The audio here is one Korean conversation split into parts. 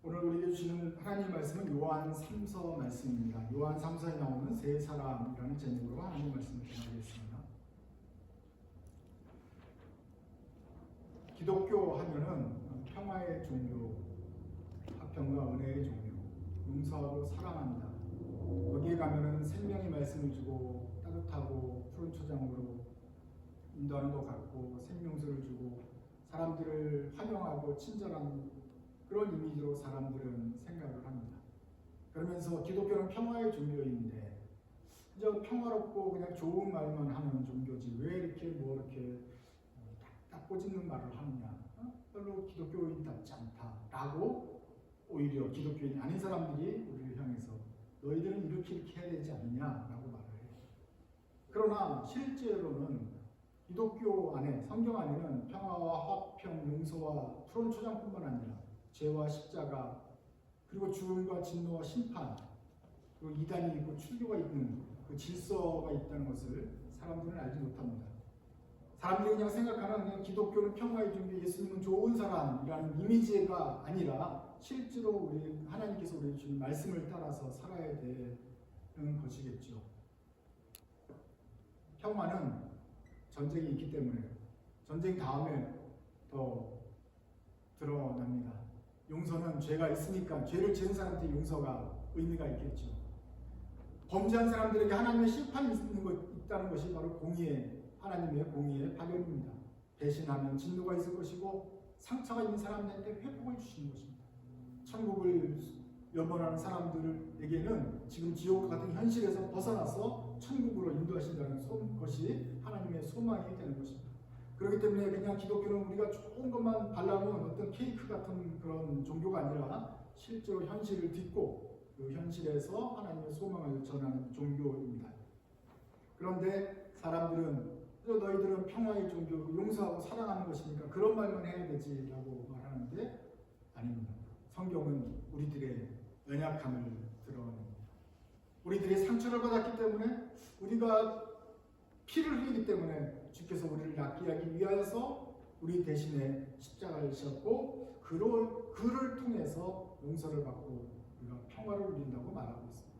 오늘 우리에게 주시는 하나님 말씀은 요한 3서 말씀입니다. 요한 3서에 나오는 세 사람이라는 제목으로 하나님 말씀을 전하겠습니다. 기독교 하면은 평화의 종교, 화평과 은혜의 종교, 용서하고 사랑한다. 거기에 가면은 생명의 말씀을 주고 따뜻하고 푸른 초장으로 인도하는 것 같고 생명수를 주고 사람들을 환영하고 친절한 그런 이미지로 사람들은 생각을 합니다. 그러면서 기독교는 평화의 종교인데 그저 평화롭고 그냥 좋은 말만 하는 종교지 왜 이렇게 이렇게 딱 꼬집는 말을 하느냐, 별로 기독교인답지 않다라고 오히려 기독교인이 아닌 사람들이 우리를 향해서 너희들은 이렇게 해야 되지 않느냐라고 말을 해요. 그러나 실제로는 기독교 안에, 성경 안에는 평화와 화평, 용서와 푸른 초장뿐만 아니라 죄와 십자가, 그리고 죽음과 진노와 심판, 그리고 이단이 있고 출교가 있는 그 질서가 있다는 것을 사람들은 알지 못합니다. 사람들이 그냥 생각하는 그냥 기독교는 평화의 종교, 예수님은 좋은 사람이라는 이미지가 아니라 실제로 우리 하나님께서 우리 주신 말씀을 따라서 살아야 되는 것이겠죠. 평화는 전쟁이 있기 때문에 전쟁 다음에 더 드러납니다. 용서는 죄가 있으니까 죄를 지은 사람한테 용서가 의미가 있겠죠. 범죄한 사람들에게 하나님의 심판이 있다는 것이 바로 하나님의 공의의 발현입니다. 배신하면 진노가 있을 것이고 상처가 있는 사람들한테 회복을 주시는 것입니다. 천국을 염원하는 사람들에게는 지금 지옥 같은 현실에서 벗어나서 천국으로 인도하신다는 것이 하나님의 소망이 되는 것입니다. 그렇기 때문에 그냥 기독교는 우리가 좋은 것만 바라면 어떤 케이크 같은 그런 종교가 아니라 실제로 현실을 딛고 그 현실에서 하나님의 소망을 전하는 종교입니다. 그런데 사람들은 너희들은 평화의 종교, 용서하고 사랑하는 것이니까 그런 말만 해야 되지라고 말하는데 아닙니다. 성경은 우리들의 연약함을 드러냅니다. 우리들이 상처를 받았기 때문에 우리가 피를 흘리기 때문에 주께서 우리를 낫게 하기 위하여서 우리 대신에 십자가를 지셨고 그를 통해서 용서를 받고 우리가 평화를 누린다고 말하고 있습니다.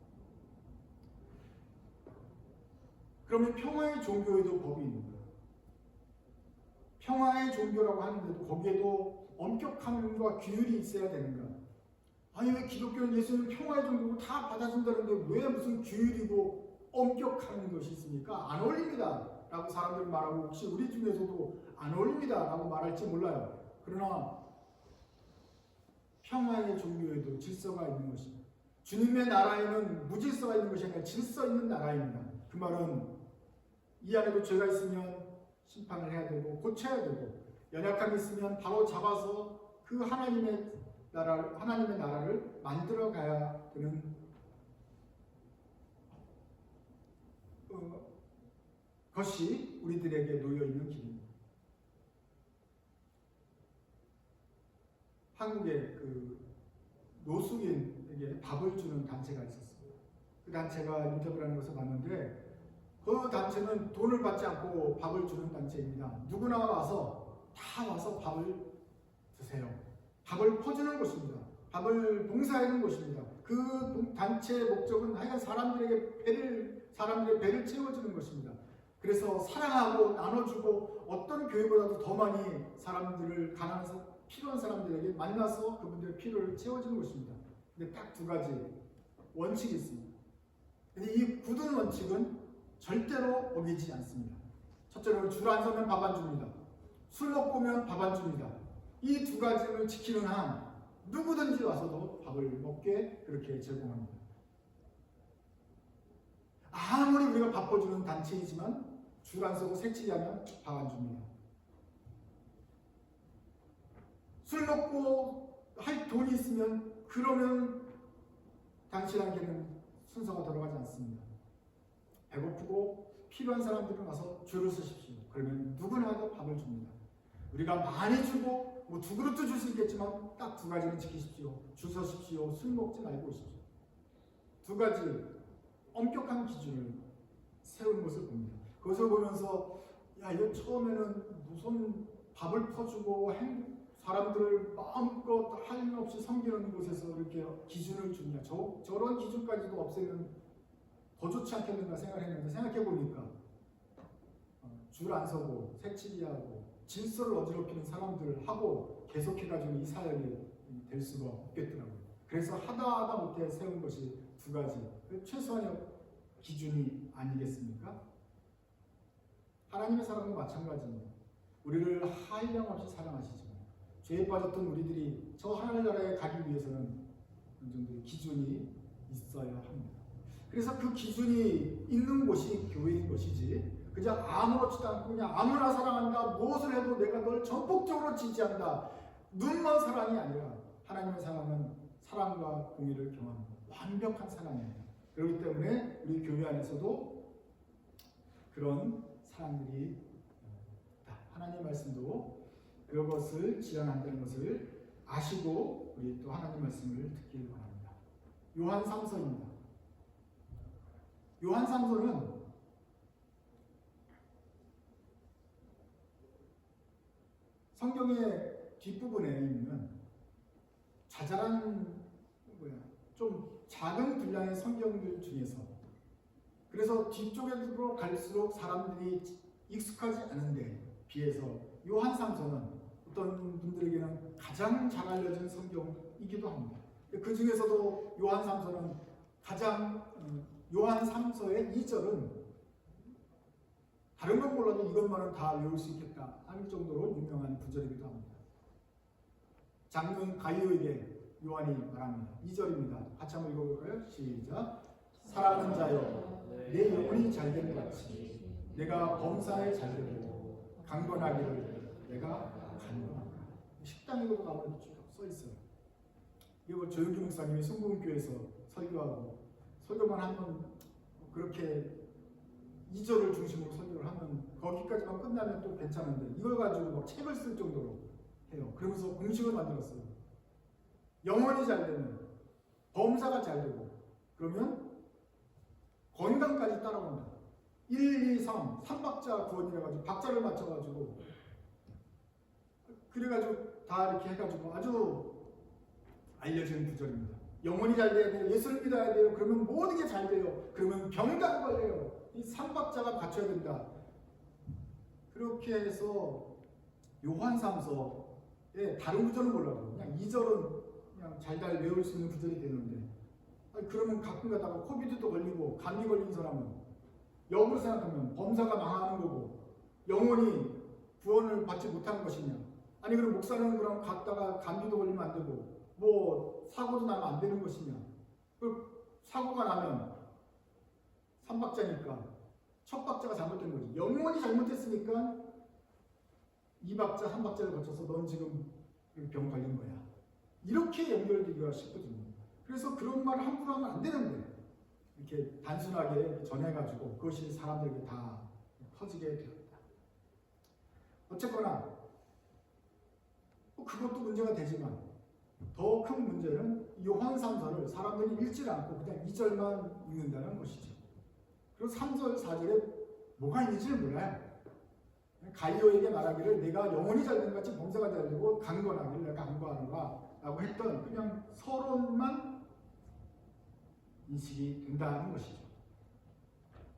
그러면 평화의 종교에도 법이 있는 거예요. 평화의 종교라고 하는데도 거기에도 엄격함과 규율이 있어야 되는가? 아니 왜 기독교는 예수는 평화의 종교고 다 받아준다는데 왜 무슨 규율이고 엄격한 것이 있습니까? 안 어울립니다 라고 사람들이 말하고 혹시 우리 중에서도 안 어울립니다 라고 말할지 몰라요. 그러나 평화의 종교에도 질서가 있는 것입니다. 주님의 나라에는 무질서가 있는 것이 아니라 질서 있는 나라입니다. 그 말은 이 안에도 죄가 있으면 심판을 해야 되고 고쳐야 되고 연약함이 있으면 바로 잡아서 그 하나님의 나라를 만들어 가야 되는 것이 우리들에게 놓여있는 길입니다. 한국에 그 노숙인에게 밥을 주는 단체가 있었어요. 그 단체가 인터뷰를 하는 것을 봤는데 그 단체는 돈을 받지 않고 밥을 주는 단체입니다. 누구나 와서 밥을 드세요. 밥을 퍼주는 것입니다. 밥을 봉사하는 것입니다. 그 단체의 목적은 하여간 사람들의 배를 채워주는 것입니다. 그래서 사랑하고 나눠주고 어떤 교회보다도 더 많이 사람들을 가난해서 필요한 사람들에게 만나서 그분들의 필요를 채워주는 것입니다. 근데 딱 두 가지 원칙이 있습니다. 근데 이 굳은 원칙은 절대로 어기지 않습니다. 첫째로 줄 안 서면 밥 안 줍니다. 술 먹고 오면 밥 안 줍니다. 이 두 가지를 지키는 한 누구든지 와서도 밥을 먹게 그렇게 제공합니다. 아무리 우리가 바꿔주는 단체이지만 줄 안 서고 색치하면 밥 안 줍니다. 술 먹고 할 돈이 있으면 그러면 당신에게는 순서가 돌아가지 않습니다. 배고프고 필요한 사람들은 와서 줄을 서십시오. 그러면 누구나도 밥을 줍니다. 우리가 많이 주고 두 그릇도 줄 수 있겠지만 딱 두 가지는 지키십시오. 줄 서십시오. 술 먹지 말고 오십시오. 두 가지 엄격한 기준을 세우는 것을 봅니다. 그것을 보면서 이거 처음에는 무슨 밥을 퍼주고 사람들을 막 마음껏 한없이 섬기는 곳에서 이렇게 기준을 주냐? 저런 기준까지도 없애면 더 좋지 않겠는가 생각했는데 생각해보니까 줄 안 서고 색치기하고 질서를 어지럽히는 사람들하고 계속해가지고 이 사역이 될 수가 없겠더라고요. 그래서 하다 못해 세운 것이 두 가지 최소한의 기준이 아니겠습니까? 하나님의 사랑도 마찬가지입니다. 우리를 한량없이 사랑하시지만 죄에 빠졌던 우리들이 저 하나님 나라에 가기 위해서는 어느 정도의 기준이 있어야 합니다. 그래서 그 기준이 있는 곳이 교회인 것이지 그냥 아무렇지도 않고 그냥 아무나 사랑한다, 무엇을 해도 내가 널 전폭적으로 지지한다, 눈먼 사랑이 아니라 하나님의 사랑은 사랑과 공의를 경험하는 완벽한 사랑입니다. 그렇기 때문에 우리 교회 안에서도 그런 사람들이 있다. 하나님의 말씀도 그것을 지향한다는 것을 아시고 우리 또 하나님의 말씀을 듣기를 바랍니다. 요한 3서입니다. 요한 3서는 성경의 뒷부분에 있는 자잘한 좀 작은 분량의 성경들 중에서 그래서 뒤쪽으로 갈수록 사람들이 익숙하지 않은데 비해서 요한 3서는 어떤 분들에게는 가장 잘 알려진 성경이기도 합니다. 그 중에서도 요한 3서는 가장 요한 3서의 2절은 다른 건 몰라도 이것만은 다 외울 수 있겠다 할 정도로 유명한 구절이기도 합니다. 장군 가이오에게 요한이 말합니다. 2절입니다. 같이 한번 읽어볼까요? 시작. 사랑하는 자여, 내 영혼이 잘된 것 같이 내가 범사에 잘되고 강건하기를 내가 간구하노라. 식당에도 가면 쭉 써있어요. 이거 조영기 목사님이 성공교회에서 설교만 하면 그렇게 2절을 중심으로 설교를 하면 거기까지만 끝나면 또 괜찮은데 이걸 가지고 막 책을 쓸 정도로 해요. 그러면서 공식을 만들었어요. 영혼이 잘 되면 범사가 잘 되고 그러면 건강까지 따라온다. 1, 2, 3, 3박자 구원이라 가지고 박자를 맞춰가지고 그래가지고 다 이렇게 해가지고 아주 알려진 구절입니다. 영혼이 잘 돼야 돼요. 예수를 믿어야 돼요. 그러면 모든 게 잘 돼요. 그러면 병감 걸려요. 이 3박자가 갖춰야 된다. 그렇게 해서 요한 3서에 다른 구절은 몰라도 그냥 2절은 그냥 잘잘 외울 수 있는 구절이 되는데 그러면 가끔 가다가 코비드도 걸리고 감기 걸린 사람은 역으로 생각하면 범사가 망하는 거고 영혼이 구원을 받지 못하는 것이냐. 아니 그럼 목사는 그럼 갔다가 감기도 걸리면 안 되고 뭐 사고도 나면 안 되는 것이냐. 그 사고가 나면 3박자니까 첫 박자가 잘못된 거지. 영혼이 잘못했으니까 2박자, 3박자를 거쳐서 넌 지금 병 걸린 거야. 이렇게 연결되기가 쉽거든요. 그래서 그런 말을 함부로 하면 안 되는데 이렇게 단순하게 전해가지고 그것이 사람들에게 다 퍼지게 되었다. 어쨌거나 그것도 문제가 되지만 더 큰 문제는 요한 3서를 사람들이 읽지 않고 그냥 2절만 읽는다는 것이죠. 그리고 3절, 4절에 뭐가 있는지를 몰라요. 가이오에게 말하기를 내가 영혼이 잘된 것 같이 범사가 잘되고 강건하기를 내가 강구하노라 라고 했던 그냥 서론만 인식이 된다는 것이죠.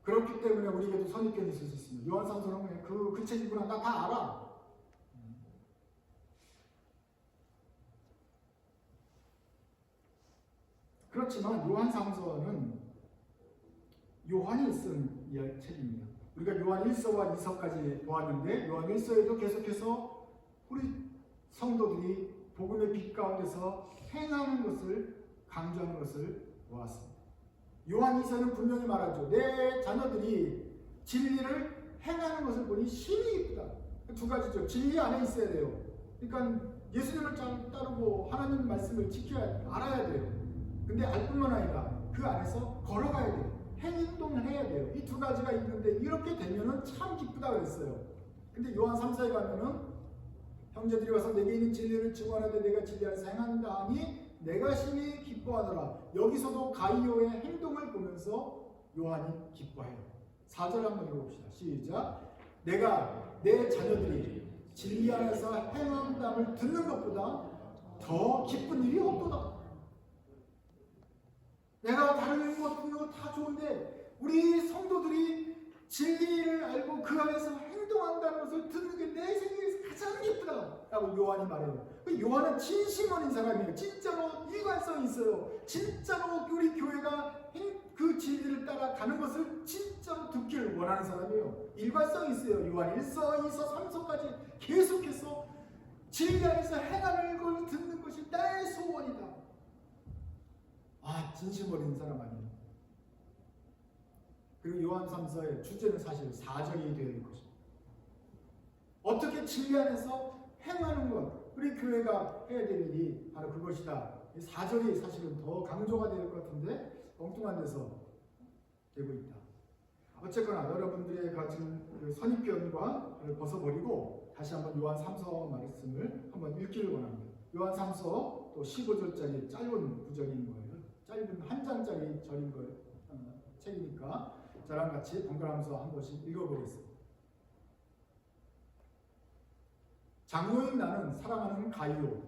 그렇기 때문에 우리에게도 선입견이 있을 수 있습니다. 요한 3서는 그 책이구나 나 다 알아. 그렇지만 요한 3서는 요한이 쓴 책입니다. 우리가 요한 1서와 2서까지 보았는데 요한 1서에도 계속해서 우리 성도들이 복음의 빛 가운데서 행하는 것을 강조하는 것을 보았습니다. 요한 2서는 분명히 말하죠. 내 자녀들이 진리를 행하는 것을 보니 심히 이쁘다. 두 가지죠. 진리 안에 있어야 돼요. 그러니까 예수님을 따르고 하나님 말씀을 지켜야 알아야 돼요. 근데 알 뿐만 아니라 그 안에서 걸어가야 돼요. 행동을 해야 돼요. 이 두 가지가 있는데 이렇게 되면은 참 기쁘다 그랬어요. 근데 요한 3서에 가면은 형제들이 와서 내게 있는 진리를 증언하되 내가 진리 안에서 행한다 하니 내가 심히 기뻐하노라. 여기서도 가이오의 행동을 보면서 요한이 기뻐해요. 4절 한번 읽어봅시다. 시작. 내가 내 자녀들이 진리 안에서 행한담을 듣는 것보다 더 기쁜 일이 없도다. 내가 다른 것 다 좋은데 우리 성도들이 진리를 알고 그 안에서 행동한다는 것을 듣는 게 내 생애에서 가장 기쁘다라고 요한이 말해요. 요한은 진심 어린 사람이에요. 진짜로 일관성이 있어요. 진짜로 우리 교회가 그 진리를 따라가는 것을 진짜로 듣기를 원하는 사람이에요. 일관성이 있어요. 요한 1서, 2서, 3서까지 계속해서 진리 안에서 행하는 걸 듣는 것이 나의 소원이다. 아, 진심 어린 사람 아니에요. 그리고 요한 3서의 주제는 사실 4절이 되어 있는 것입니다. 어떻게 진리 안에서 행하는 것, 우리 교회가 해야 될 일이 바로 그것이다. 4절이 사실은 더 강조가 될 것 같은데 엉뚱한 데서 되고 있다. 어쨌거나 여러분들의 가진 그 선입견과 벗어버리고 다시 한번 요한 3서 말씀을 한번 읽기를 원합니다. 요한 3서 또 15절짜리 짧은 구절인 거예요. 짧은 한 장짜리 절인 거예요. 책이니까 저랑 같이 번갈아가면서 한 번씩 읽어보겠습니다. 장로인 나는 사랑하는 가이오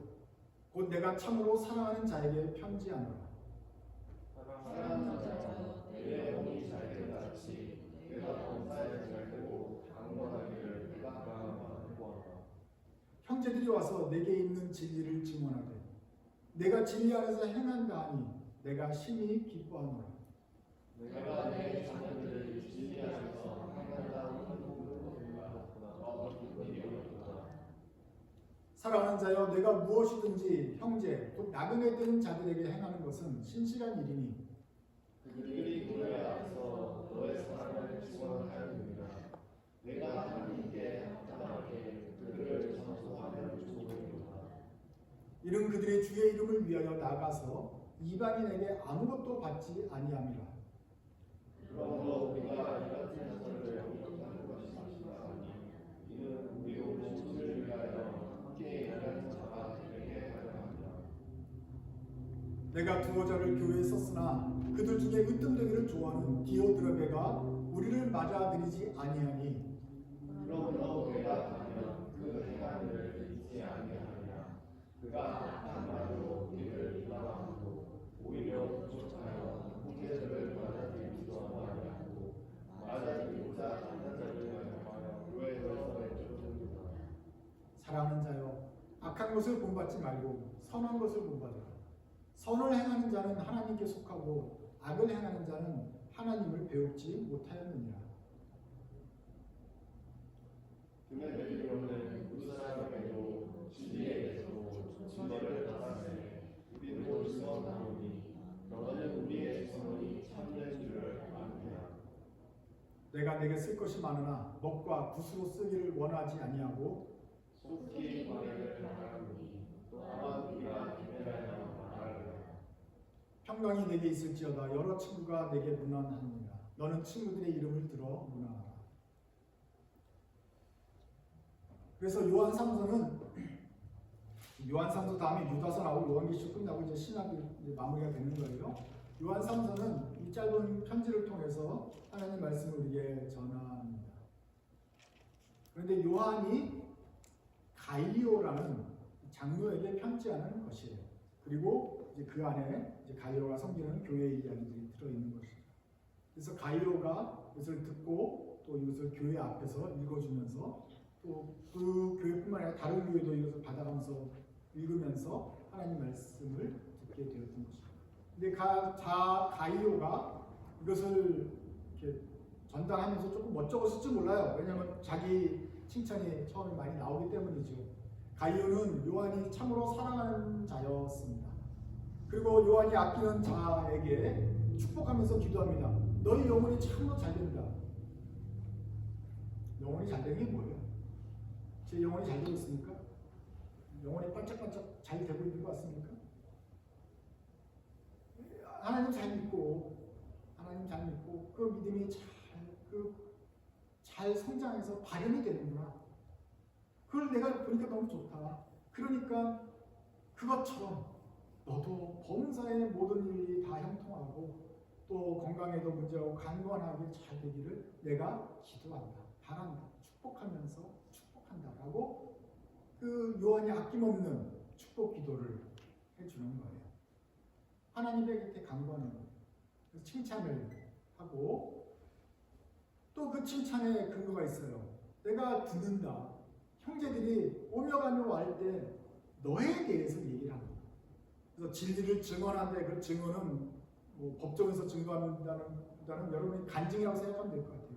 곧 내가 참으로 사랑하는 자에게 편지하노라. 사랑하는 자여 내 영이 잘된 같이 내가 범사에 잘되고 강건하기를 내가 바라노라. 형제들이 와서 내게 있는 진리를 증언하되 내가 진리 안에서 행한다 하니 내가 심히 기뻐하노라. 내가 내 자녀들을 진리 안에서 행한다는 행동으로 기쁘니 어렵도다. 사랑하는 자여 내가 무엇이든지 형제 곧 나그네 된 자들에게 행하는 것은 신실한 일이니 그들이 교회 앞에서 너의 사랑을 증언하였느니라. 내가 하나님께 합당하게 그들을 전수하면 좋으리로다. 이는 그들의 주의 이름을 위하여 나가서 이방인에게 아무것도 받지 아니함이라. 그러므로 우리가 이 같은 자들을 영접하는 것이 아니니 이는 우리 오는 주를 위하여 함께 일하는 자가 되게 하려 함이라. 내가 두어자를 교회에 썼으나 그들 중에 으뜸되기를 좋아하는 디오드레베가 우리를 맞아들이지 아니하니 그러므로 내가 가면 그 행한 일을 잊지 아니하리라. 그가 악한 말로 우리를 비방하고 오히려 부족하여 형제들을 맞아들이지도 아니하고 맞아들이고자 하는 자를 가하여 교회에서 내쫓는다. 사랑하는 자여 악한 것을 본받지 말고 선한 것을 본받으라. 선을 행하는 자는 하나님께 속하고 악을 행하는 자는 하나님을 배우지 못하였느니라. 등에 매기로는 무사람에게도 진리에게도 진리를 받았으니 우리도 증언하노니 너는 우리의 증언이 참된 줄을 아느냐. 내가 내게 쓸 것이 많으나 먹과 붓으로 쓰기를 원하지 아니하고 속히 말을 하노니 또한 우리가 기대하여 말하리라. 평강이 내게 있을지어다 여러 친구가 내게 문안하느니라. 너는 친구들의 이름을 들어 문안하라. 그래서 요한 3서는 요한 3서 다음에 유다서 나오고 요한계시록 끝나고 이제 신학이 이제 마무리가 되는 거예요. 요한 3서는 이 짧은 편지를 통해서 하나님 말씀을 우리에게 전합니다. 그런데 요한이 가이오라는 장로에게 편지하는 것이에요. 그리고 이제 그 안에 이제 가이오가 섬기는 교회의 이야기들이 들어있는 것입니다. 그래서 가이오가 이것을 듣고 또 이것을 교회 앞에서 읽어주면서 또 그 교회뿐만 아니라 다른 교회도 이것을 받아가면서 읽으면서 하나님 말씀을 듣게 되었던 것입니다. 근데 가이오가 이것을 이렇게 전달하면서 조금 멋쩍었을지 몰라요. 왜냐하면 자기 칭찬이 처음에 많이 나오기 때문이죠. 가이오는 요한이 참으로 사랑하는 자였습니다. 그리고 요한이 아끼는 자에게 축복하면서 기도합니다. 너희 영혼이 참으로 잘 된다. 영혼이 잘 되는 게 뭐예요? 제 영혼이 잘 되고 있습니까? 영혼이 반짝반짝 잘 되고 있는 것 같습니까? 하나님 잘 믿고 그 믿음이 잘 성장해서 발현이 되는구나. 그걸 내가 보니까 너무 좋다. 그러니까 그것처럼 너도 범사의 모든 일이 다 형통하고 또 건강에도 문제없고 강건하게 잘 되기를 내가 기도한다, 바란다, 축복하면서 축복한다라고 그 요한이 아낌없는 축복 기도를 해주는 거예요. 하나님의 곁에 간구하는 거예요. 그래서 칭찬을 하고 또 그 칭찬에 근거가 있어요. 내가 듣는다. 형제들이 오며 가며 할 때 너에 대해서 얘기를 합니다. 그래서 진리를 증언하는데 그 증언은 뭐 법정에서 증거한다는 여러분이 간증이라고 생각하면 될 것 같아요.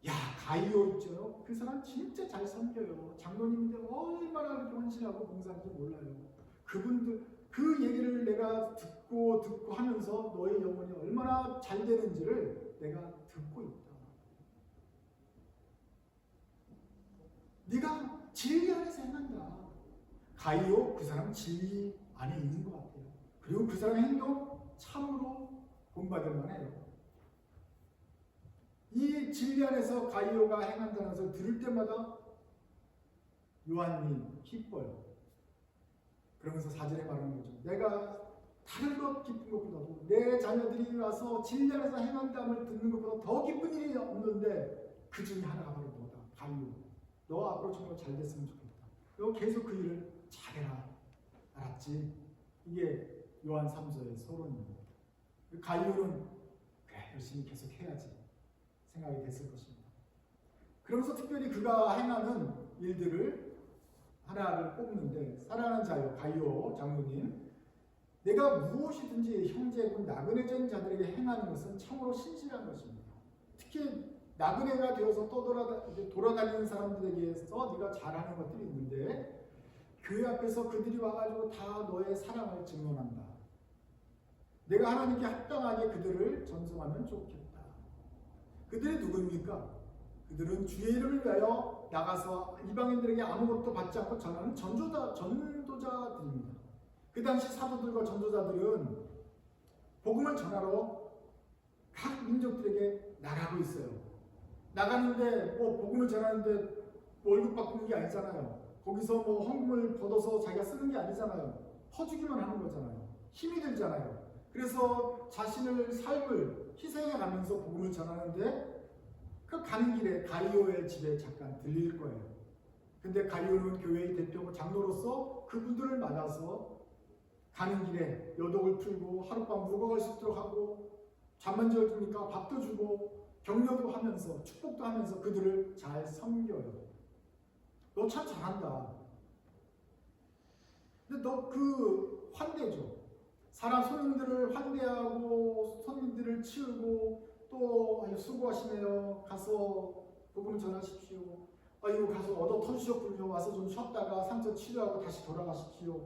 야, 가이오 있죠? 그 사람 진짜 잘 섬겨요. 장로님인데 얼마나 그렇게 헌신하고 봉사하는지 몰라요. 그분들 그 얘기를 내가 듣고 하면서 너의 영혼이 얼마나 잘 되는지를 내가 듣고 있다. 네가 진리 안에서 행한다. 가이오 그 사람 진리 안에 있는 것 같아요. 그리고 그 사람의 행동 참으로 본받을 만해요. 이 진리 안에서 가이오가 행한다는 것을 들을 때마다 요한이 기뻐요. 그러면서 4절에 말하는 거죠. 내가 다른 것 기쁜 것보다도 내 자녀들이 와서 진리 안에서 행한다음을 듣는 것보다 더 기쁜 일이 없는데 그 중에 하나가 바로 너다. 가이오. 너 앞으로 정말 잘 됐으면 좋겠다. 너 계속 그 일을 잘해라. 알았지? 이게 요한 3서의 서론입니다. 가이오는 그래 열심히 계속 해야지 생각이 됐을 것입니다. 그러면서 특별히 그가 행하는 일들을 하나를 꼽는데 사랑하는 자여 가이오 장로님 내가 무엇이든지 형제군 나그네된 자들에게 행하는 것은 참으로 신실한 것입니다. 특히 나그네가 되어서 돌아다니는 사람들에게서 네가 잘하는 것들이 있는데 교회 앞에서 그들이 와가지고 다 너의 사랑을 증언한다. 내가 하나님께 합당하게 그들을 전송하면 좋겠다. 그들이 누구입니까? 그들은 주의 이름을 위하여 나가서 이방인들에게 아무것도 받지 않고 전하는 전도자들입니다. 그 당시 사도들과 전도자들은 복음을 전하러 각 민족들에게 나가고 있어요. 나가는데 복음을 전하는데 월급 받는 게 아니잖아요. 거기서 헌금을 걷어서 자기가 쓰는 게 아니잖아요. 퍼주기만 하는 거잖아요. 힘이 들잖아요. 그래서 자신의 삶을 희생해 가면서 복음을 전하는데 그 가는 길에 가이오의 집에 잠깐 들릴 거예요. 근데 가이오는 교회의 대표고 장로로서 그분들을 맞아서 가는 길에 여독을 풀고 하룻밤 묵어갈 수 있도록 하고 잠만 재워주니까 밥도 주고 격려도 하면서 축복도 하면서 그들을 잘 섬겨요. 너 참 잘한다. 근데 너 그 환대죠. 사람 손님들을 환대하고 손님들을 치우고 또 수고하시네요. 가서 복음 전하십시오. 이거 가서 얻어 터주셨군요. 와서 좀 쉬었다가 상처 치료하고 다시 돌아가십시오.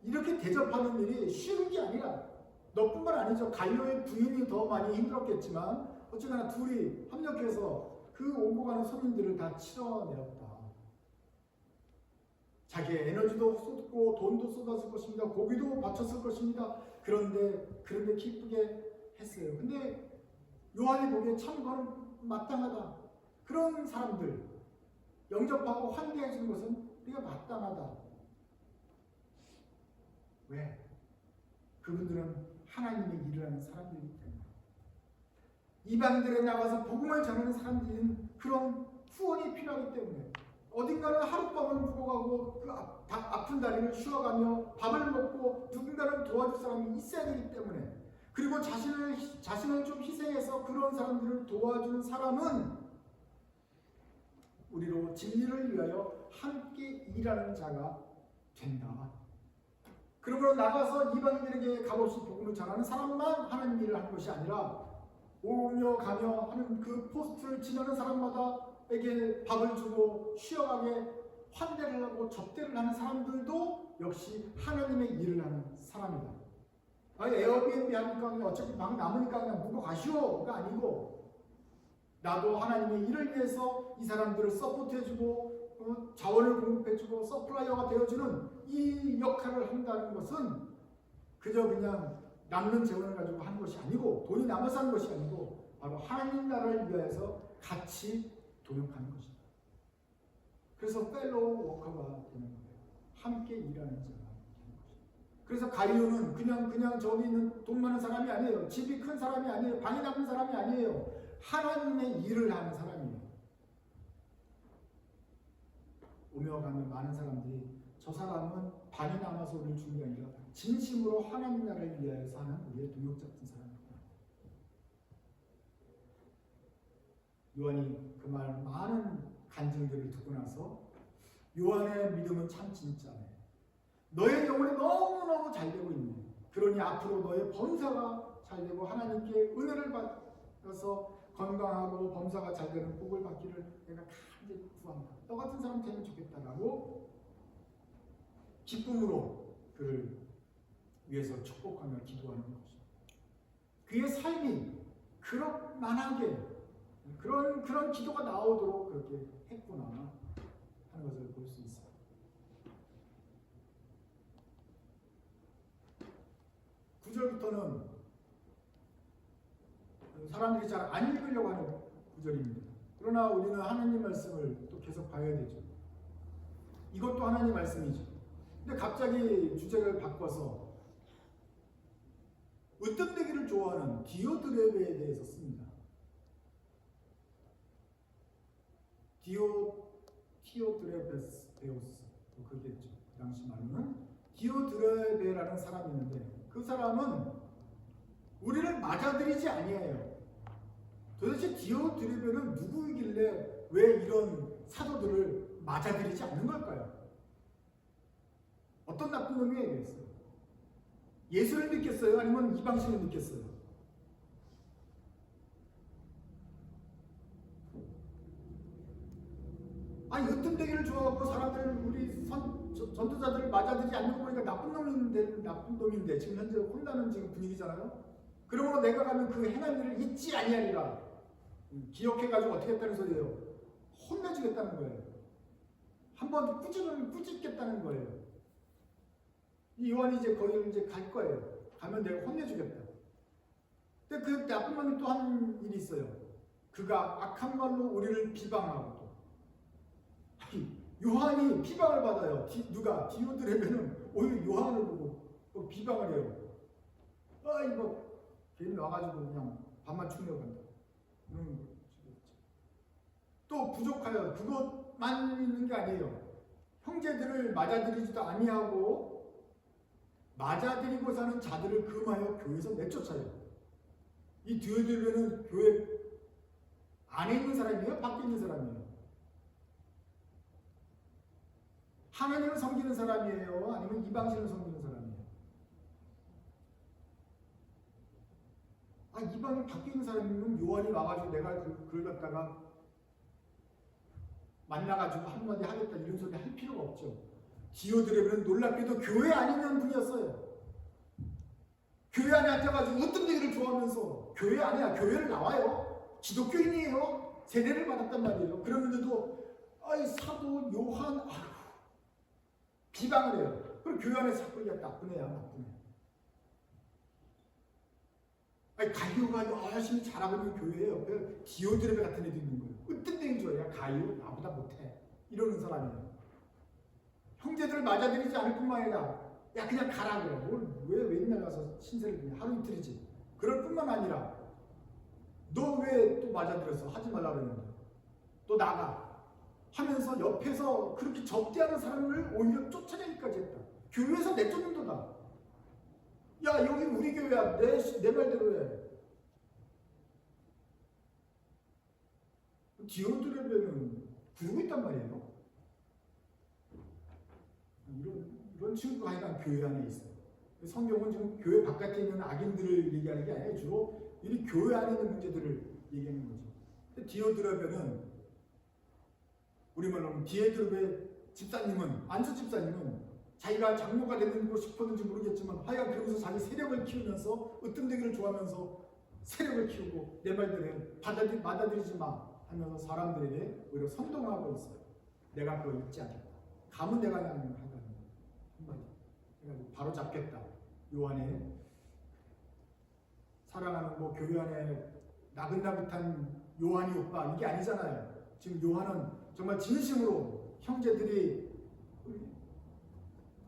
이렇게 대접하는 일이 쉬운 게 아니라 너뿐만 아니죠. 가이오의 부인이 더 많이 힘들었겠지만 어쨌거나 둘이 협력해서 그 오고 가는 손님들을 다 치러내었다. 자기의 에너지도 쏟고 돈도 쏟았을 것입니다. 고기도 바쳤을 것입니다. 그런데 기쁘게 했어요. 근데 요한이 보기에 참 그건 마땅하다. 그런 사람들 영접하고 환대해 주는 것은 우리가 마땅하다. 왜? 그분들은 하나님의 일을 하는 사람들이기 때문에. 이방인들에 나가서 복음을 전하는 사람들은 그런 후원이 필요하기 때문에 어딘가는 하룻밤을 묵어가고 그 아픈 다리를 쉬어가며 밥을 먹고 누군가를 도와줄 사람이 있어야 되기 때문에 그리고 자신을 좀 희생해서 그런 사람들을 도와주는 사람은 우리로 진리를 위하여 함께 일하는 자가 된다. 그러므로 나가서 이방인들에게 값없이 복음을 전하는 사람만 하나님 일을 하는 것이 아니라 오며 가며 하는 그 포스트를 지나는 사람마다에게 밥을 주고 쉬어가게 환대를 하고 접대를 하는 사람들도 역시 하나님의 일을 하는 사람이다. 에어비앤비 하니까 어차피 방 남으니까 그냥 묵어 가시오가 아니고 나도 하나님의 일을 위해서 이 사람들을 서포트해주고 자원을 공급해주고 서플라이어가 되어주는 이 역할을 한다는 것은 그저 그냥 남는 재원을 가지고 하는 것이 아니고 돈이 남아서 하는 것이 아니고 바로 하나님 나라를 위해서 같이 동역하는 것이다. 그래서 펠로우 워커가 되는 거예요. 함께 일하는 자가 되는 것이다. 그래서 가이오는 그냥 저기 있는 돈 많은 사람이 아니에요. 집이 큰 사람이 아니에요. 방이 남은 사람이 아니에요. 하나님의 일을 하는 사람이에요. 오며 가며 많은 사람들이 저 사람은 반이 남아서 우리를 주는 게 아니라 진심으로 하나님 나라를 위하여 사는 우리의 동역자 같은 사람이구나. 요한이 그 말 많은 간증들을 듣고 나서 요한의 믿음은 참 진짜네. 너의 영혼이 너무너무 잘 되고 있네. 그러니 앞으로 너의 범사가 잘 되고 하나님께 은혜를 받아서 건강하고 범사가 잘 되는 복을 받기를 내가 간절히 구한다. 너 같은 사람 되면 좋겠다라고 기쁨으로 그를 위해서 축복하며 기도하는 것이죠. 그의 삶이 그럴만하게 그런 기도가 나오도록 그렇게 했구나 하는 것을 볼 수 있어요. 구절부터는 사람들이 잘 안 읽으려고 하는 구절입니다. 그러나 우리는 하나님 말씀을 또 계속 봐야 되죠. 이것도 하나님 말씀이죠. 근데 갑자기 주제를 바꿔서 으뜸되기를 좋아하는 디오드레베에 대해서 씁니다. 티오드레베우스 그겠죠. 그 당시 말로는 디오드레베라는 사람이 있는데 그 사람은 우리를 맞아들이지 아니에요. 도대체 디오드레베는 누구이길래 왜 이런 사도들을 맞아들이지 않는 걸까요? 어떤 나쁜 놈이에요? 예수를 믿겠어요? 아니면 이방신을 믿겠어요? 아니 으뜸되기를 좋아하고 사람들을 우리 전도자들을 맞아들이지 않는 거 보니까 나쁜 놈인데 지금 현재 혼나는 지금 분위기잖아요. 그러므로 내가 가면 그 행한 일을 잊지 아니하리라. 기억해가지고 어떻게 했다는 소리예요? 혼내주겠다는 거예요. 한번 꾸짖겠다는 거예요. 이 요한이 이제 거기를 이제 갈 거예요. 가면 내가 혼내주겠다. 근데 그 나쁜 놈이 또 한 일이 있어요. 그가 악한 말로 우리를 비방하고 또. 요한이 비방을 받아요. 누가? 디오드레베는 오히려 요한을 보고 또 비방을 해요. 이거 괜히 와가지고 그냥 밥만 축내고 간다. 또 부족하여 그것만 있는 게 아니에요. 형제들을 맞아들이지도 아니하고 맞아들이고 사는 자들을 금하여 교회에서 내쫓아요. 이 디오드레베는 교회 안에 있는 사람이에요? 밖에 있는 사람이에요? 하나님을 섬기는 사람이에요? 아니면 이방신을 섬기는 사람이에요? 이방인 밖에 있는 사람이면 요한이 와가지고 내가 그걸 갖다가 만나가지고 한마디 하겠다 이런 소리 할 필요가 없죠. 디오드레베는 놀랍게도 교회 안에 있는 분이었어요. 교회 안에 앉아가지고 으뜸되기를 좋아하면서 교회 아니야. 교회를 나와요. 기독교인이에요. 세례를 받았단 말이에요. 그러는데도 사도 요한 비방을 해요. 그럼 교회 안에 자꾸 나쁜 애야. 가이오가 열심히 잘하고 있는 교회에 옆에 디오드레베 같은 애도 있는 거예요. 으뜸되기 좋아요. 가이오 나보다 못해. 이러는 사람이에요. 형제들을 맞아들이지 않을 뿐만 아니라 그냥 가라 그래. 왜 맨날 가서 신세를 지냐. 하루 이틀이지. 그럴 뿐만 아니라 너 왜 또 맞아들여서 하지 말라 그랬는데 또 나가 하면서 옆에서 그렇게 접대하는 사람을 오히려 쫓아내기까지 했다. 교회에서 내쫓는도다. 여기 우리 교회야. 내 말대로 해. 디오드레베는 그러고 있단 말이에요. 이런 친구가 하여간 교회 안에 있어요. 성경은 지금 교회 바깥에 있는 악인들을 얘기하는 게 아니라 주로 이 교회 안에 있는 문제들을 얘기하는 거죠. 디오드레베는 우리말로는 디오드레베 집사님은 안수 집사님은 자기가 장로가 되고 싶었는지 모르겠지만 하여간 그러면서 자기 세력을 키우면서 으뜸되기를 좋아하면서 세력을 키우고 내 말대로 해. 받아들이지 마 하면서 사람들에게 오히려 선동하고 있어요. 내가 그거 잊지 않겠다. 가면 내가 그냥 한다는 한마디. 그래가지고 바로 잡겠다. 요한의 사랑하는 교회 안에 나긋나긋한 요한이 오빠 이게 아니잖아요. 지금 요한은 정말 진심으로 형제들이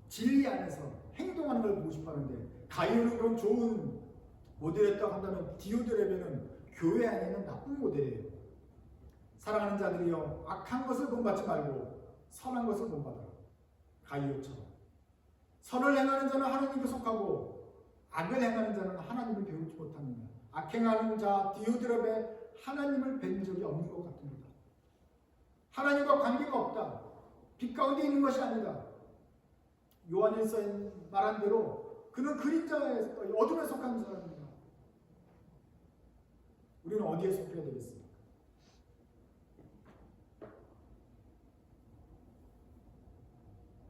진리 안에서 행동하는 걸 보고 싶어 하는데 가이오는 그런 좋은 모델이었다고 한다면 디오드레베는 교회 안에 있는 나쁜 모델이에요. 사랑하는 자들이여 악한 것을 본받지 말고 선한 것을 본받아라. 가이오처럼. 선을 행하는 자는 하나님께 속하고 악을 행하는 자는 하나님을 배우지 못합니다. 악행하는 자 디오드렙에 하나님을 뵌 적이 없는 것 같습니다. 하나님과 관계가 없다. 빛 가운데 있는 것이 아니다. 요한일서에 말한 대로 그는 그림자의 어둠에 속한 사람입니다. 우리는 어디에 속해야 되겠습니까?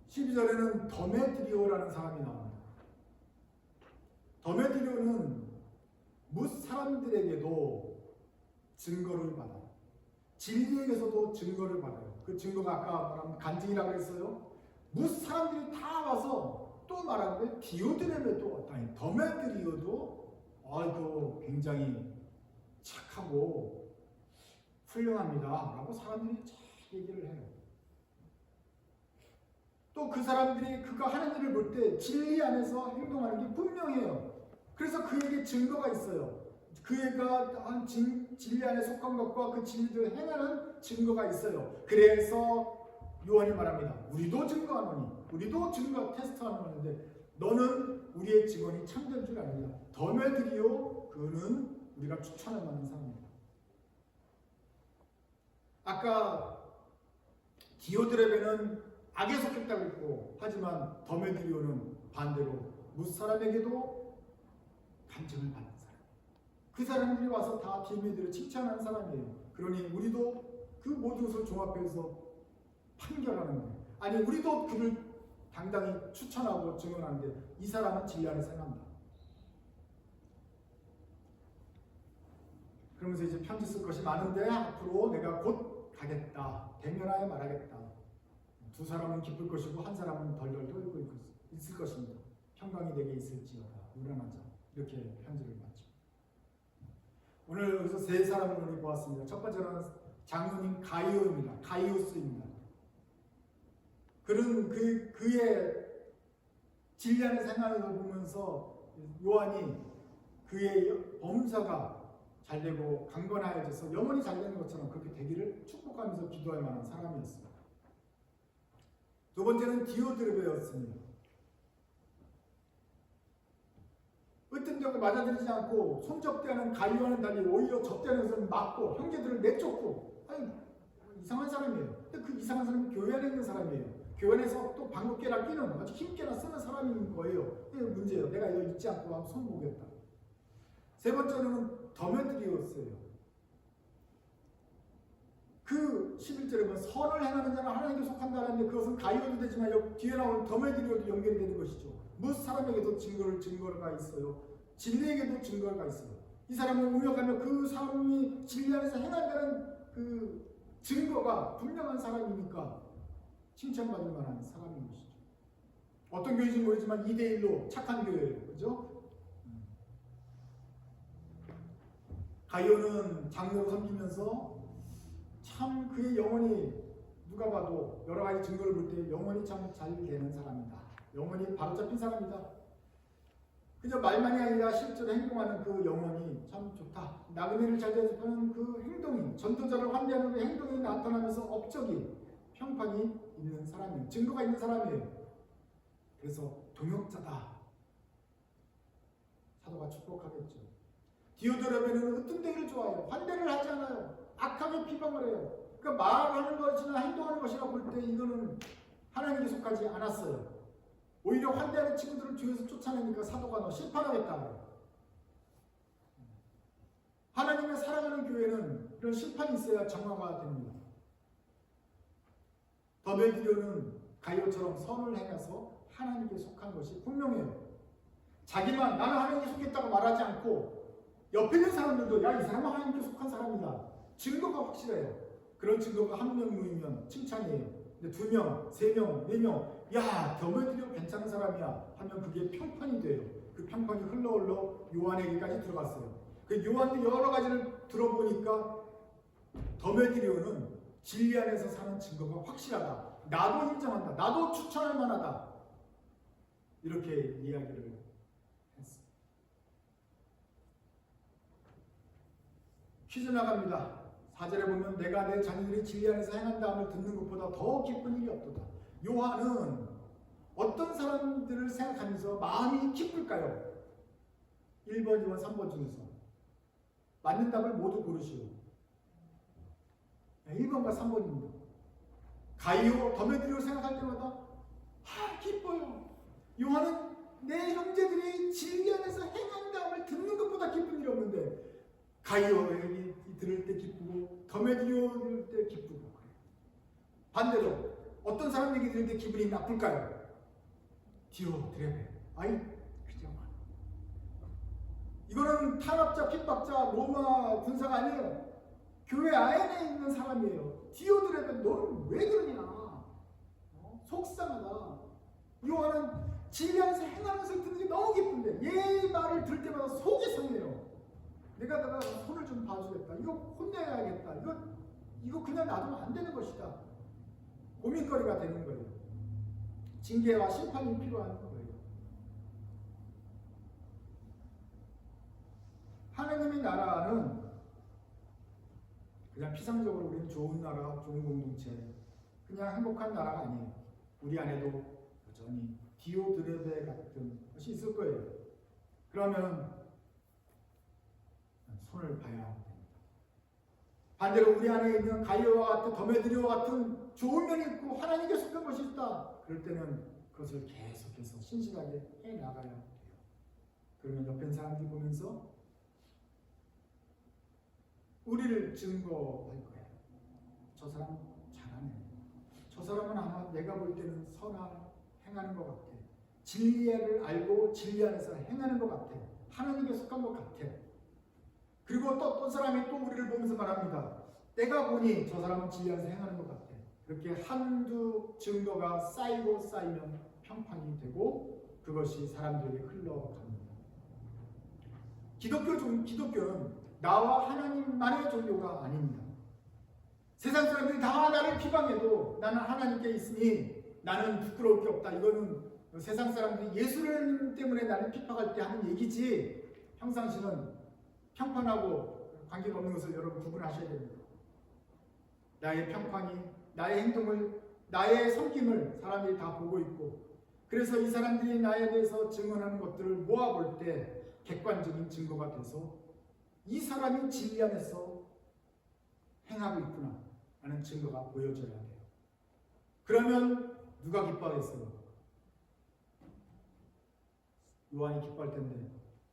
12절에는 더메드리오라는 사람이 나옵니다. 더메드리오는 뭇 사람들에게도 증거를 받아요. 진리에게서도 증거를 받아요. 그 증거가 아까 말한 간증이라고 했어요. 뭇 사람들이 다 와서 또 말하는데 디오드렘에 또 아니 더메드리오도 굉장히 착하고 훌륭합니다 라고 사람들이 잘 얘기를 해요. 또 그 사람들이 그가 하는 일을 볼 때 진리 안에서 행동하는 게 분명해요. 그래서 그에게 증거가 있어요. 그가 한 진리 안에 속한 것과 그 진리를 행하는 증거가 있어요. 그래서 요한이 말합니다. 우리도 증거하노니, 우리도 증거 테스트하노니, 너는 우리의 직원이 참된 줄 아느냐. 더메드리오 그는 우리가 추천할 만한 사람입니다. 아까 디오드렙에는 악에 속했다고 했고, 하지만 더메드리오는 반대로 뭇사람에게도 간증을 받는 사람. 그 사람들이 와서 다 디오드렙을 칭찬하는 사람이에요. 그러니 우리도 그 모든 것을 종합해서 판결하는 거예요. 아니 우리도 그를 당당히 추천하고 증언하는데 이 사람은 진리 안에서 행한다. 그러면서 이제 편지 쓸 것이 많은데 앞으로 내가 곧 가겠다. 대면하여 말하겠다. 두 사람은 기쁠 것이고 한 사람은 덜덜 떨고 있을 것입니다. 평강이 내게 있을지어다. 우려나자. 이렇게 편지를 받죠. 오늘 여기서 세 사람을 우리 보았습니다. 첫 번째는 장로님 가이오입니다. 가이오스입니다. 그는 그의 진리 안에 생활을 보면서 요한이 그의 범사가 잘 되고 강건하여져서 영원히 잘 되는 것처럼 그렇게 되기를 축복하면서 기도할 만한 사람이었습니다. 두 번째는 디오드르베였습니다. 으뜸되고 맞아들이지 않고 손접대하는 가이오와는 달리 오히려 접대하는 것을 막고 형제들을 내쫓고 이상한 사람이에요. 근데 그 이상한 사람은 교회 안에 있는 사람이에요. 교회 안에서 또 방귀깨나 끼는 아주 힘깨나 쓰는 사람인 거예요. 이게 문제예요. 내가 이거 잊지 않고 한번 손보겠다. 세 번째로는 더메드리오스예요. 그 11절에 보면 선을 행하는 자는 하나님께 속한다는데 그것은 가이오도 되지만 여기 뒤에 나오는 더메드리오도 연결이 되는 것이죠. 무슨 사람에게도 증거가 있어요. 진리에게도 증거가 있어요. 이 사람을 우명하면 그 사람이 진리 안에서 행한다는 그 증거가 분명한 사람이니까 칭찬받을 만한 사람인 것이죠. 어떤 교회인지 모르지만 2대1로 착한 교회예요. 그죠? 가이오는 장로로 섬기면서 참 그의 영혼이 누가 봐도 여러 가지 증거를 볼 때 영혼이 참 잘 되는 사람이다. 영혼이 바로 잡힌 사람이다. 그저 말만이 아니라 실제로 행동하는 그 영혼이 참 좋다. 나그네를 잘 대접하는 그 행동이, 전도자를 환대하는 그 행동이 나타나면서 업적이 평판이 있는 사람이에요. 증거가 있는 사람이에요. 그래서 동역자다. 사도가 축복하겠죠. 디오드레베는 으뜸되기를 좋아해요. 환대를 하지 않아요. 악하게 비방을 해요. 그러니까 말하는 것이나 행동하는 것이나 볼 때 이거는 하나님께 속하지 않았어요. 오히려 환대하는 친구들을 뒤에서 쫓아내니까 사도가 너 심판하겠다. 하나님의 사랑하는 교회는 이런 심판이 있어야 정화가 됩니다. 더메드리오는 가이오처럼 선을 행해서 하나님께 속한 것이 분명해요. 자기만 나는 하나님께 속했다고 말하지 않고 옆에 있는 사람들도 야, 이 사람은 하나님께 속한 사람이다. 증거가 확실해요. 그런 증거가 한 명 모이면 칭찬이에요. 근데 2명, 3명, 4명 야, 더메드리오 괜찮은 사람이야 하면 그게 평판이 돼요. 그 평판이 흘러 요한에게까지 들어갔어요. 그 요한도 여러 가지를 들어보니까 더메드리오는 진리 안에서 사는 증거가 확실하다. 나도 인정한다. 나도 추천할 만하다. 이렇게 이야기를 했어요. 퀴즈 나갑니다. 4절에 보면 내가 내 자녀들이 진리 안에서 행한다함을 듣는 것보다 더 기쁜 일이 없도다. 요한은 어떤 사람들을 생각하면서 마음이 기쁠까요? 1번, 2번, 3번 중에서 맞는 답을 모두 고르시오. 1번과 3번입니다. 가이오, 더메드리오 생각할 때마다 기뻐요. 요한은 내 형제들이 진리 안에서 행한다함을 듣는 것보다 기쁜 일이 없는데 가이오 얘기 들을 때 기쁘고 더메드리오 들을 때 기쁘고. 반대로 어떤 사람 얘기 들을 때 기분이 나쁠까요? 디오드레베. 그죠. 이거는 탄압자, 핍박자, 로마 군사가 아니에요. 교회 안에 있는 사람이에요. 디오드레베, 너는 왜 그러냐? 속상하다. 요한은 진리 안에서 행하는 것을 듣는 게 너무 기쁜데 얘 말을 들을 때마다 속이 상해요. 내가 손을 좀 봐주겠다. 이거 혼내야겠다. 이거 그냥 놔두면 안 되는 것이다. 고민거리가 되는 거예요. 징계와 심판이 필요한 거예요. 하나님의 나라는 그냥 피상적으로 우리는 좋은 나라, 좋은 공동체, 그냥 행복한 나라가 아니에요. 우리 안에도 여전히 디오드레베 같은 것이 있을 거예요. 그러면 손을 봐야 합니다. 반대로 우리 안에 있는 가이오와 같은 더메드리오와 같은 좋은 면이 있고 하나님께 속한 것이 있다. 그럴 때는 그것을 계속해서 신실하게 해나가야 돼요. 그러면 옆에 있는 사람들이 보면서 우리를 증거할 거예요. 저 사람 잘하네. 저 사람은 아마 내가 볼 때는 선한 행하는 것 같아. 진리를 알고 진리 안에서 행하는 것 같아. 하나님께 속한 것 같아. 그리고 또 어떤 사람이 또 우리를 보면서 말합니다. 내가 보니 저 사람은 진리 안에서 행하는 것 같아. 그렇게 한두 증거가 쌓이고 쌓이면 평판이 되고 그것이 사람들에게 흘러갑니다. 기독교는 나와 하나님만의 종교가 아닙니다. 세상 사람들이 다 나를 비방해도 나는 하나님께 있으니 나는 부끄러울 게 없다. 이거는 세상 사람들이 예수님 때문에 나를 핍박할 때 하는 얘기지 평상시는 평판하고 관계가 없는 것을 여러분 구분하셔야 됩니다. 나의 평판이, 나의 행동을, 나의 섬김을 사람들이 다 보고 있고 그래서 이 사람들이 나에 대해서 증언하는 것들을 모아볼 때 객관적인 증거가 돼서 이 사람이 진리 안에서 행하고 있구나 라는 증거가 보여져야 돼요. 그러면 누가 기뻐하겠어요? 요한이 기뻐할 텐데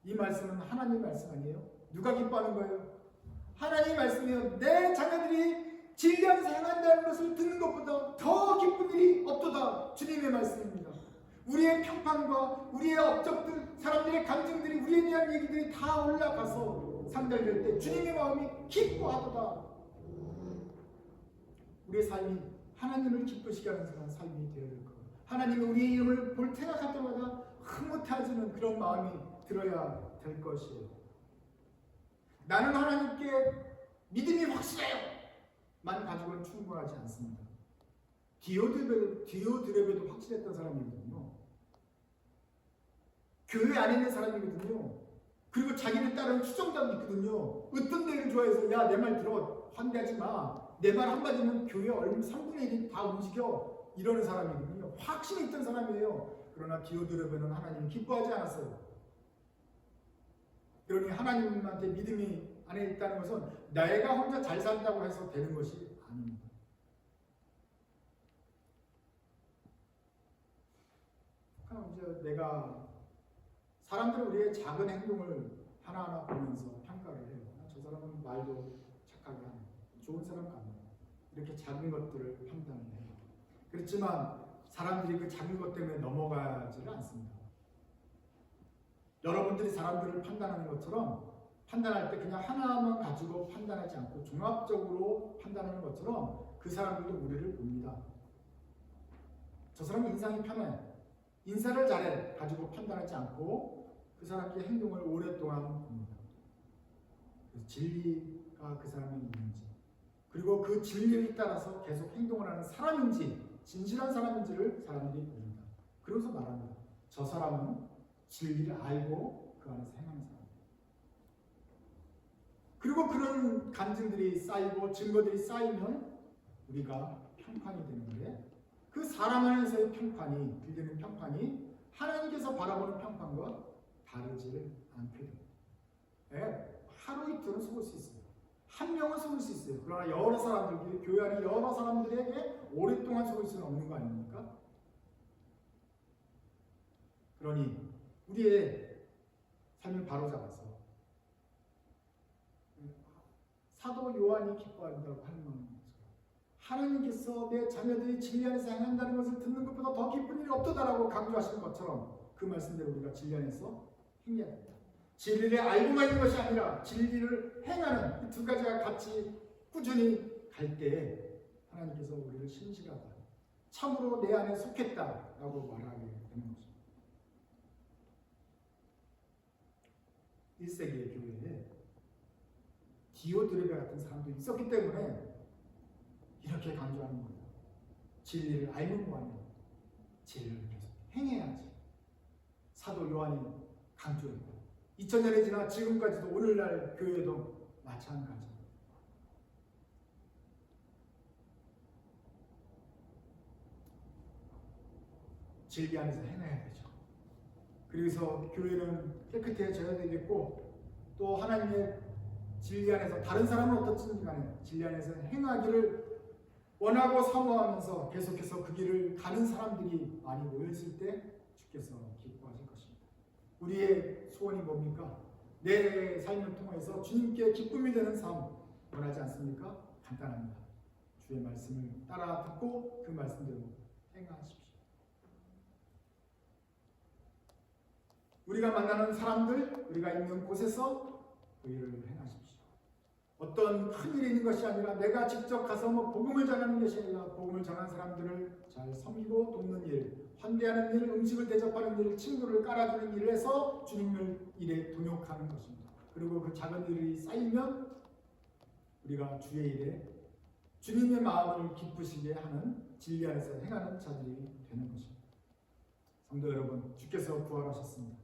이 말씀은 하나님 말씀 아니에요? 누가 기뻐하는 거예요? 하나님 말씀이요. 내 자녀들이 진리 안에서 행한다는 것을 듣는 것보다 더 기쁜 일이 없도다. 주님의 말씀입니다. 우리의 평판과 우리의 업적들, 사람들의 감정들이 우리에 대한 얘기들이 다 올라가서 상달될 때 주님의 마음이 기뻐하도다. 우리의 삶이 하나님을 기쁘시게 하는 삶이 되어야 될 거예요. 하나님이 우리의 이름을 볼 생각할 때마다 흐뭇해지는 그런 마음이 들어야 될 것이에요. 나는 하나님께 믿음이 확실해요 만 가지고는 충분하지 않습니다. 디오드레베도 확실했던 사람이거든요. 교회 안에 있는 사람이거든요. 그리고 자기를 따르는 추종자도 있거든요. 어떤 데를 좋아해서 야, 내 말 들어, 환대하지 마. 내 말 한마디면 교회 얼마 3분의 1이 다 움직여. 이러는 사람이거든요. 확신이 있던 사람이에요. 그러나 디오드레베는 하나님이 기뻐하지 않았어요. 그러니 하나님한테 믿음이 안에 있다는 것은 내가 혼자 잘 산다고 해서 되는 것이 아닙니다. 그럼 이제 내가 사람들은 우리의 작은 행동을 하나하나 보면서 평가를 해요. 저 사람은 말도 착하게 하네. 좋은 사람 같네. 이렇게 작은 것들을 판단을 해요. 그렇지만 사람들이 그 작은 것 때문에 넘어가지를 않습니다. 여러분들이 사람들을 판단하는 것처럼 판단할 때 그냥 하나만 가지고 판단하지 않고 종합적으로 판단하는 것처럼 그 사람들도 우리를 봅니다. 저 사람은 인상이 편해. 인사를 잘해. 가지고 판단하지 않고 그 사람의 행동을 오랫동안 봅니다. 그래서 진리가 그 사람에 있는지 그리고 그 진리를 따라서 계속 행동을 하는 사람인지 진실한 사람인지를 사람들이 봅니다. 그러면서 말합니다. 저 사람은 진리를 알고 그 안에서 행하는 사람. 그리고 그런 간증들이 쌓이고 증거들이 쌓이면 우리가 평판이 되는데 그 그 사람 안에서의 평판이, 들리는 평판이 하나님께서 바라보는 평판과 다르지 않게 됩니다. 네, 하루 이틀은 속을 수 있어요. 한 명은 속을 수 있어요. 그러나 여러 사람들에게, 교회 안에 여러 사람들에게 오랫동안 속을 수는 없는 거 아닙니까? 그러니 우리의 삶을 바로잡아서 사도 요한이 기뻐한다고 하는 것은 하나님께서 내 자녀들이 진리 안에서 행한다는 것을 듣는 것보다 더 기쁜 일이 없도다라고 강조하시는 것처럼 그 말씀대로 우리가 진리 안에서 행해야 됩니다. 진리를 알고만 있는 것이 아니라 진리를 행하는 이 두 가지가 같이 꾸준히 갈 때에 하나님께서 우리를 신실하다, 참으로 내 안에 속했다라고 말하게 되는 것입니다. 1세기의 교회에 디오드레베 같은 사람도 있었기 때문에 이렇게 강조하는 거예요. 진리를 알면 뭐하냐? 진리를 계속 행해야지. 사도 요한이 강조했고 2000년이 지나 지금까지도 오늘날 교회도 마찬가지입니다. 진리 안에서 행해야 되죠. 그래서 교회는 깨끗해져야 되겠고 또 하나님의 진리 안에서 다른 사람은 어떻든지 간에 진리 안에서 행하기를 원하고 사모하면서 계속해서 그 길을 가는 사람들이 많이 모여있을 때 주께서 기뻐하실 것입니다. 우리의 소원이 뭡니까? 내 삶을 통해서 주님께 기쁨이 되는 삶 원하지 않습니까? 간단합니다. 주의 말씀을 따라 듣고 그 말씀대로 행하십시오. 우리가 만나는 사람들, 우리가 있는 곳에서 그 일을 행하십시오. 어떤 큰 일이 있는 것이 아니라 내가 직접 가서 복음을 전하는 것이 아니라 복음을 전하는 사람들을 잘 섬기고 돕는 일, 환대하는 일, 음식을 대접하는 일, 친구를 깔아주는 일을 해서 주님을 일에 동역하는 것입니다. 그리고 그 작은 일이 쌓이면 우리가 주의 일에 주님의 마음을 기쁘시게 하는 진리 안에서 행하는 자들이 되는 것입니다. 성도 여러분, 주께서 부활하셨습니다.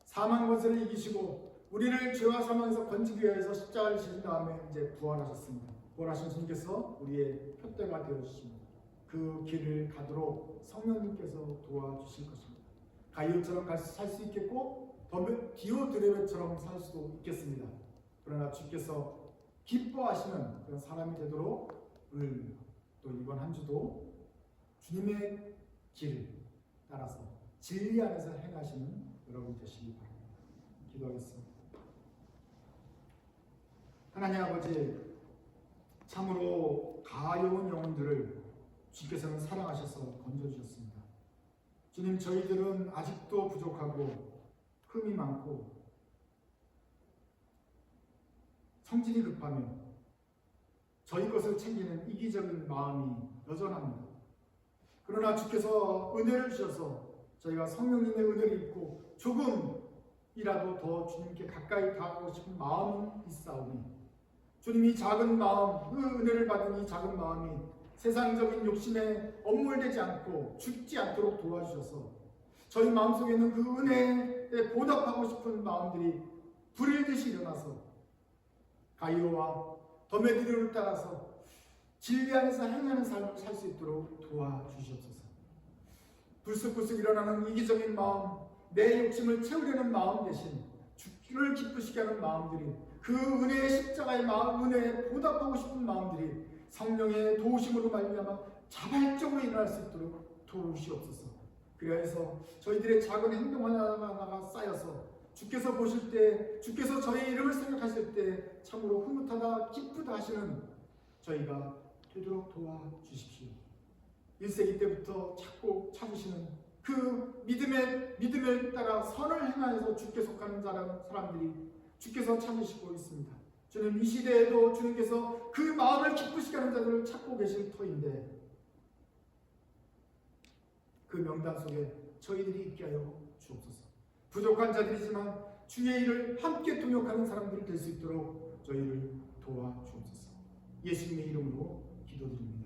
사망 권세를 이기시고 우리를 죄와 사망에서 건지기 위해서 십자가를 지신 다음에 이제 부활하셨습니다. 부활하신 주님께서 우리의 표대가 되어주십니다. 그 길을 가도록 성령님께서 도와주실 것입니다. 가이오처럼 살 수 있겠고 디오드레베처럼 살 수도 있겠습니다. 그러나 주께서 기뻐하시는 그런 사람이 되도록 오늘 또 이번 한 주도 주님의 길을 따라서 진리 안에서 행하시는 여러분 되시기 바랍니다. 기도하겠습니다. 하나님 아버지, 참으로 가여운 영혼들을 주께서는 사랑하셔서 건져주셨습니다. 주님, 저희들은 아직도 부족하고 흠이 많고 성질이 급하며 저희 것을 챙기는 이기적인 마음이 여전합니다. 그러나 주께서 은혜를 주셔서 저희가 성령님의 은혜를 입고 조금이라도 더 주님께 가까이 다가가고 싶은 마음은 있사오니 주님이 작은 마음, 그 은혜를 받은 이 작은 마음이 세상적인 욕심에 엄물되지 않고 죽지 않도록 도와주셔서 저희 마음속에 있는 그 은혜에 보답하고 싶은 마음들이 불일듯이 일어나서 가이오와 더메드리오를 따라서 진리 안에서 행하는 삶을 살 수 있도록 도와주시옵소서. 불쑥불쑥 일어나는 이기적인 마음, 내 욕심을 채우려는 마음 대신 주를 기쁘시게 하는 마음들이, 그 은혜의 십자가의 마음, 은혜에 보답하고 싶은 마음들이 성령의 도우심으로 말미암아 자발적으로 일어날 수 있도록 도우시옵소서. 그래서 저희들의 작은 행동 하나하나가 쌓여서 주께서 보실 때, 주께서 저의 이름을 생각하실 때 참으로 흐뭇하다, 기쁘다 하시는 저희가 되도록 도와주십시오. 1세기 때부터 찾으시는 그 믿음에 따라 선을 행하여서 주께 속하는 사람들이 주께서 찾으시고 있습니다. 주님, 이 시대에도 주님께서 그 마음을 기쁘시게 하는 자들을 찾고 계실 터인데 그 명단 속에 저희들이 있게 하여 주옵소서. 부족한 자들이지만 주의 일을 함께 동역하는 사람들이 될 수 있도록 저희를 도와주옵소서. 예수님의 이름으로 기도드립니다.